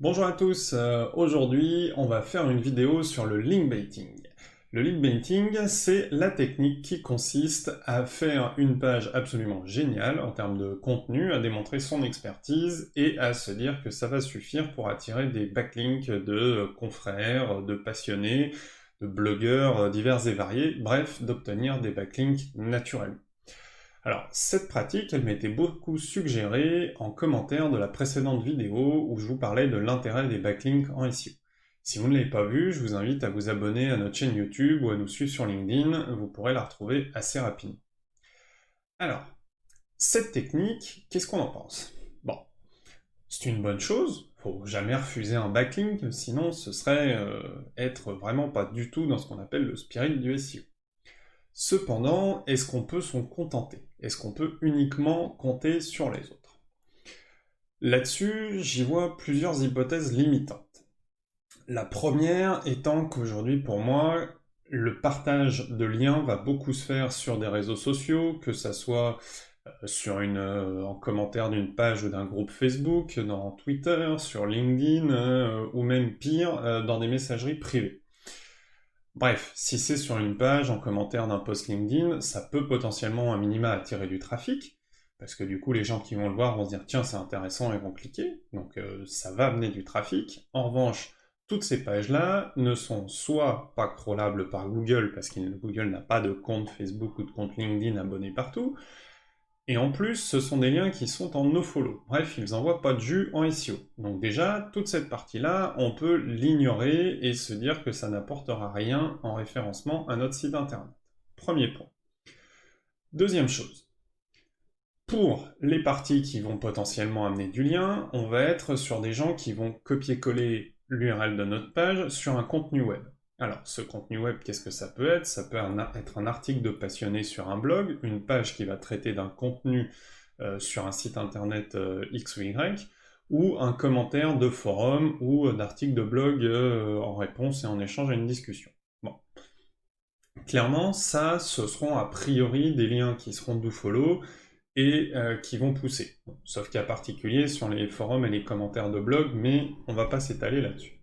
Bonjour à tous, aujourd'hui on va faire une vidéo sur le link baiting. Le link baiting, c'est la technique qui consiste à faire une page absolument géniale en termes de contenu, à démontrer son expertise et à se dire que ça va suffire pour attirer des backlinks de confrères, de passionnés, de blogueurs divers et variés, bref, d'obtenir des backlinks naturellement. Alors, cette pratique, elle m'était beaucoup suggérée en commentaire de la précédente vidéo où je vous parlais de l'intérêt des backlinks en SEO. Si vous ne l'avez pas vu, je vous invite à vous abonner à notre chaîne YouTube ou à nous suivre sur LinkedIn, vous pourrez la retrouver assez rapidement. Alors, cette technique, qu'est-ce qu'on en pense? Bon, c'est une bonne chose, faut jamais refuser un backlink, sinon ce serait être vraiment pas du tout dans ce qu'on appelle le spirit du SEO. Cependant, est-ce qu'on peut s'en contenter? Est-ce qu'on peut uniquement compter sur les autres? Là-dessus, j'y vois plusieurs hypothèses limitantes. La première étant qu'aujourd'hui, pour moi, le partage de liens va beaucoup se faire sur des réseaux sociaux, que ça soit en commentaire d'une page ou d'un groupe Facebook, dans Twitter, sur LinkedIn, ou même pire, dans des messageries privées. Bref, si c'est sur une page, en commentaire d'un post LinkedIn, ça peut potentiellement à minima attirer du trafic, parce que du coup les gens qui vont le voir vont se dire tiens c'est intéressant et vont cliquer, donc ça va amener du trafic. En revanche, toutes ces pages-là ne sont soit pas crawlables par Google, parce que Google n'a pas de compte Facebook ou de compte LinkedIn abonné partout, et en plus, ce sont des liens qui sont en nofollow. Bref, ils n'envoient pas de jus en SEO. Donc déjà, toute cette partie-là, on peut l'ignorer et se dire que ça n'apportera rien en référencement à notre site internet. Premier point. Deuxième chose. Pour les parties qui vont potentiellement amener du lien, on va être sur des gens qui vont copier-coller l'URL de notre page sur un contenu web. Alors, ce contenu web, qu'est-ce que ça peut être? Ça peut être un article de passionné sur un blog, une page qui va traiter d'un contenu sur un site internet X ou Y, ou un commentaire de forum ou d'article de blog en réponse et en échange à une discussion. Bon. Clairement, ça, ce seront a priori des liens qui seront do-follow et qui vont pousser. Bon, sauf cas particulier sur les forums et les commentaires de blog, mais on va pas s'étaler là-dessus.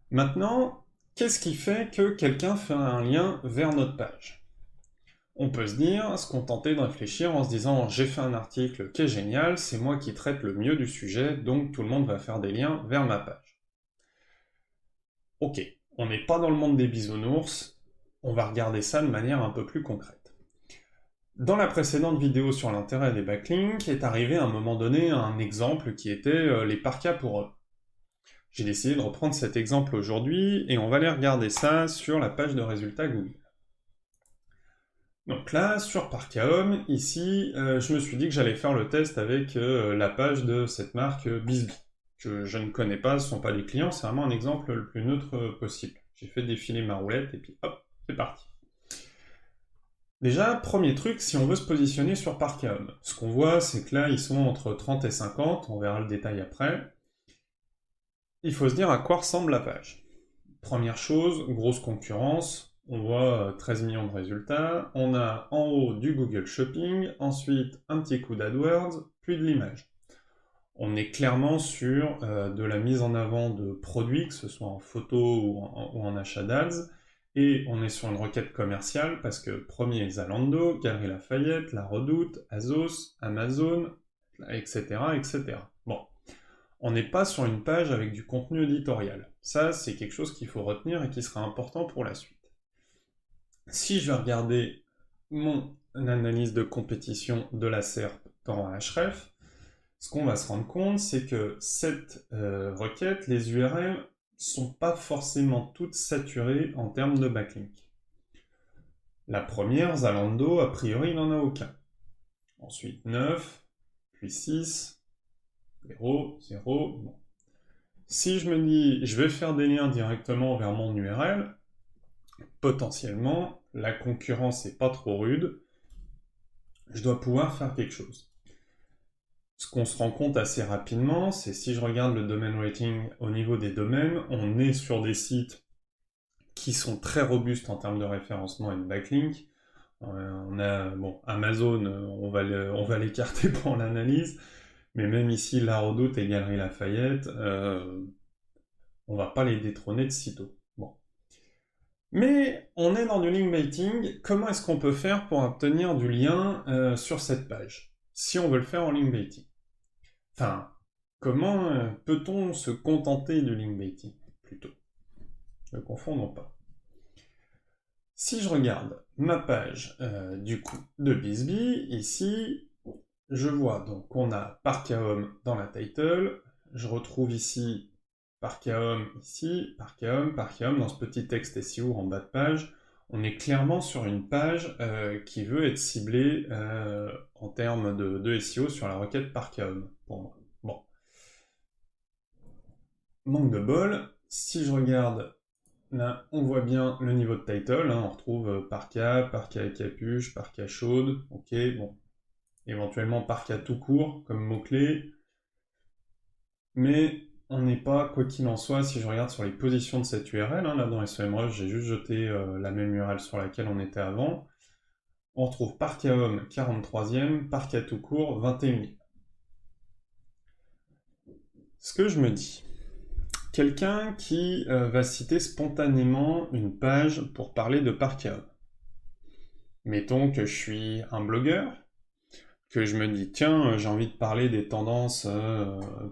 Maintenant, qu'est-ce qui fait que quelqu'un fait un lien vers notre page? On peut se contenter de réfléchir en se disant j'ai fait un article qui est génial, c'est moi qui traite le mieux du sujet, donc tout le monde va faire des liens vers ma page. Ok, on n'est pas dans le monde des bisounours, on va regarder ça de manière un peu plus concrète. Dans la précédente vidéo sur l'intérêt des backlinks, est arrivé à un moment donné un exemple qui était les parkas pour eux. J'ai décidé de reprendre cet exemple aujourd'hui et on va aller regarder ça sur la page de résultats Google. Donc là, sur Parka Home, ici, je me suis dit que j'allais faire le test avec la page de cette marque Bisbee, que je ne connais pas, ce ne sont pas des clients, c'est vraiment un exemple le plus neutre possible. J'ai fait défiler ma roulette et puis hop, c'est parti. Déjà, premier truc, si on veut se positionner sur Parka Home, ce qu'on voit, c'est que là, ils sont entre 30 et 50, on verra le détail après. Il faut se dire à quoi ressemble la page. Première chose, grosse concurrence, on voit 13 millions de résultats, on a en haut du Google Shopping, ensuite un petit coup d'AdWords, puis de l'image. On est clairement sur de la mise en avant de produits, que ce soit en photo ou en achat d'ads, et on est sur une requête commerciale parce que premier Zalando, Galeries Lafayette, La Redoute, Azos, Amazon, etc., etc. Bon, on n'est pas sur une page avec du contenu éditorial. Ça, c'est quelque chose qu'il faut retenir et qui sera important pour la suite. Si je vais regarder mon analyse de compétition de la SERP dans Ahref, ce qu'on va se rendre compte, c'est que cette requête, les URL sont pas forcément toutes saturées en termes de backlink. La première, Zalando, a priori, il n'en a aucun. Ensuite 9, puis 6, 0, 0. Bon. Si je me dis, je vais faire des liens directement vers mon URL, potentiellement, la concurrence n'est pas trop rude, je dois pouvoir faire quelque chose. Ce qu'on se rend compte assez rapidement, c'est si je regarde le domain rating au niveau des domaines, on est sur des sites qui sont très robustes en termes de référencement et de backlink. On a Amazon, on va l'écarter pour l'analyse, Mais même ici, La Redoute et Galerie Lafayette, on va pas les détrôner de sitôt. Bon. Mais on est dans du link baiting, comment est-ce qu'on peut faire pour obtenir du lien sur cette page, si on veut le faire en link baiting? Enfin, comment peut-on se contenter du link baiting, plutôt? Ne confondons pas. Si je regarde ma page du coup de Bisbee, ici, je vois donc on a Parka Home dans la title, je retrouve ici Parka Home ici, Parka Home dans ce petit texte SEO en bas de page. On est clairement sur une page qui veut être ciblée en termes de SEO sur la requête Parka Home, pour moi. Bon. Manque de bol, si je regarde là, on voit bien le niveau de title, hein, on retrouve Parka, Parka capuche, Parka chaude, ok, bon. Éventuellement Parka tout court comme mot-clé, mais on n'est pas, quoi qu'il en soit, si je regarde sur les positions de cette URL, hein, là dans SEMrush, j'ai juste jeté la même URL sur laquelle on était avant, on retrouve Parka Home 43e, Parka tout court 21e. Ce que je me dis, quelqu'un qui va citer spontanément une page pour parler de Parka Home. Mettons que je suis un blogueur, que je me dis, tiens, j'ai envie de parler des tendances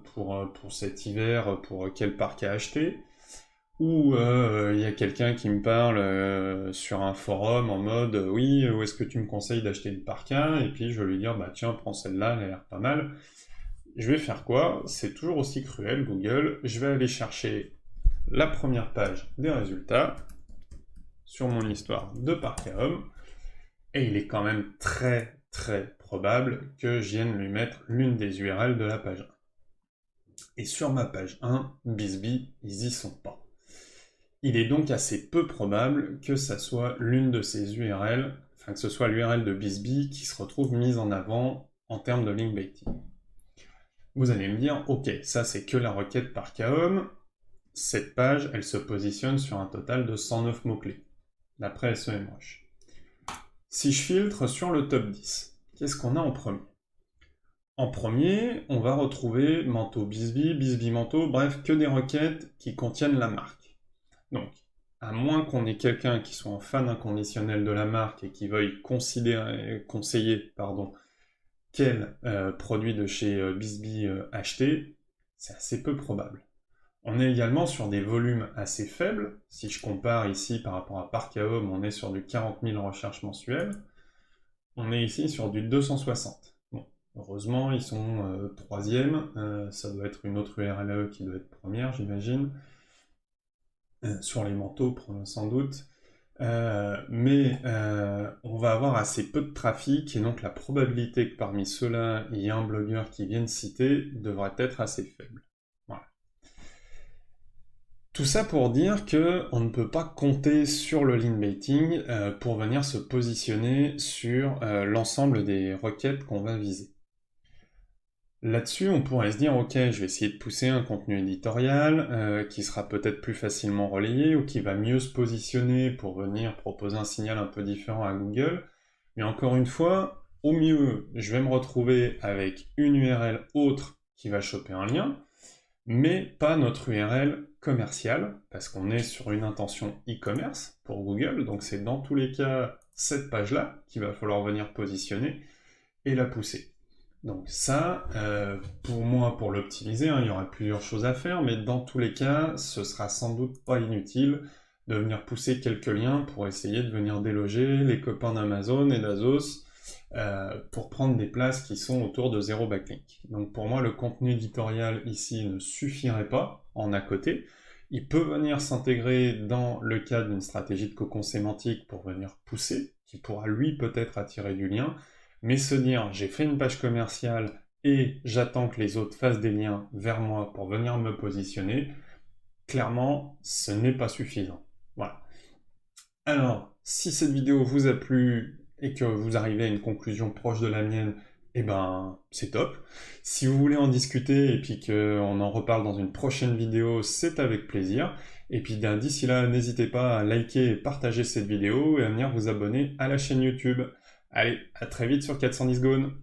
pour cet hiver, pour quel parka acheter, ou il y a quelqu'un qui me parle sur un forum en mode, oui, où est-ce que tu me conseilles d'acheter du parka, et puis je vais lui dire, bah tiens, prends celle-là, elle a l'air pas mal. Je vais faire quoi? C'est toujours aussi cruel, Google. Je vais aller chercher la première page des résultats sur mon histoire de Parka Home, et il est quand même très probable que je vienne lui mettre l'une des URL de la page 1. Et sur ma page 1, Bisbee, ils y sont pas. Il est donc assez peu probable que ça soit l'une de ces URL, enfin que ce soit l'URL de Bisbee qui se retrouve mise en avant en termes de link baiting. Vous allez me dire, ok, ça c'est que la requête Parka Home, cette page, elle se positionne sur un total de 109 mots-clés, d'après SEMrush. Si je filtre sur le top 10, qu'est-ce qu'on a en premier? En premier, on va retrouver manteau Bisbee, Bisbee manteau, bref, que des requêtes qui contiennent la marque. Donc, à moins qu'on ait quelqu'un qui soit un fan inconditionnel de la marque et qui veuille conseiller quel produit de chez Bisbee acheter, c'est assez peu probable. On est également sur des volumes assez faibles. Si je compare ici par rapport à Parka Home, on est sur du 40 000 recherches mensuelles. On est ici sur du 260. Bon, heureusement, ils sont troisième. Ça doit être une autre URL qui doit être première, j'imagine. Sur les manteaux, sans doute. Mais on va avoir assez peu de trafic, et donc la probabilité que parmi ceux-là, il y ait un blogueur qui vienne citer devrait être assez faible. Voilà. Tout ça pour dire qu'on ne peut pas compter sur le link baiting pour venir se positionner sur l'ensemble des requêtes qu'on va viser. Là-dessus, on pourrait se dire, ok, je vais essayer de pousser un contenu éditorial qui sera peut-être plus facilement relayé ou qui va mieux se positionner pour venir proposer un signal un peu différent à Google. Mais encore une fois, au mieux, je vais me retrouver avec une URL autre qui va choper un lien, mais pas notre URL commerciale, parce qu'on est sur une intention e-commerce pour Google, donc c'est dans tous les cas cette page-là qu'il va falloir venir positionner et la pousser. Donc ça, pour moi, pour l'optimiser, il y aura plusieurs choses à faire, mais dans tous les cas, ce sera sans doute pas inutile de venir pousser quelques liens pour essayer de venir déloger les copains d'Amazon et d'Azos pour prendre des places qui sont autour de 0 backlink. Donc pour moi, le contenu éditorial ici ne suffirait pas en à côté. Il peut venir s'intégrer dans le cadre d'une stratégie de cocon sémantique pour venir pousser, qui pourra lui peut-être attirer du lien, mais se dire j'ai fait une page commerciale et j'attends que les autres fassent des liens vers moi pour venir me positionner, clairement, ce n'est pas suffisant. Voilà. Alors, si cette vidéo vous a plu et que vous arrivez à une conclusion proche de la mienne, eh ben, c'est top. Si vous voulez en discuter et puis qu'on en reparle dans une prochaine vidéo, c'est avec plaisir. Et puis d'ici là, n'hésitez pas à liker et partager cette vidéo et à venir vous abonner à la chaîne YouTube. Allez, à très vite sur 410 Gone.